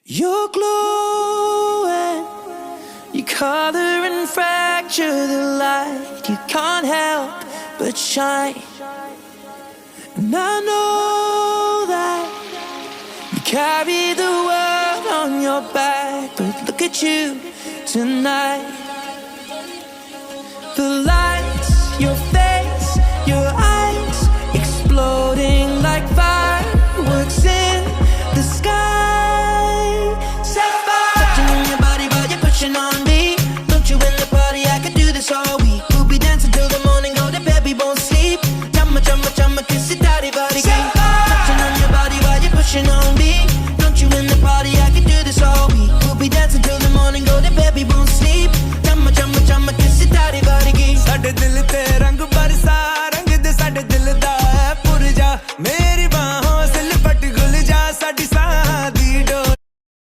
You're glowing, you color and fracture the light. You can't help but shine. And I know that you carry the world on your back, but look at you tonight. The lights, your face, your eyes, exploding like fireworks in the sky. Sapphire, touching on your body while you're pushing on me. Don't you in the party? I could do this all week. We'll be dancing till the morning, go to bed, we won't sleep. Chumma, chumma, chumma, kiss it, daddy, body. Touching on your body while you're pushing on me. Don't you in the party? I could do this all week. We'll be dancing till the morning, go to bed, we won't sleep. Chumma, chumma, chumma, kiss it, daddy, body. ਸਾਡੇ ਦਿਲ ਤੇ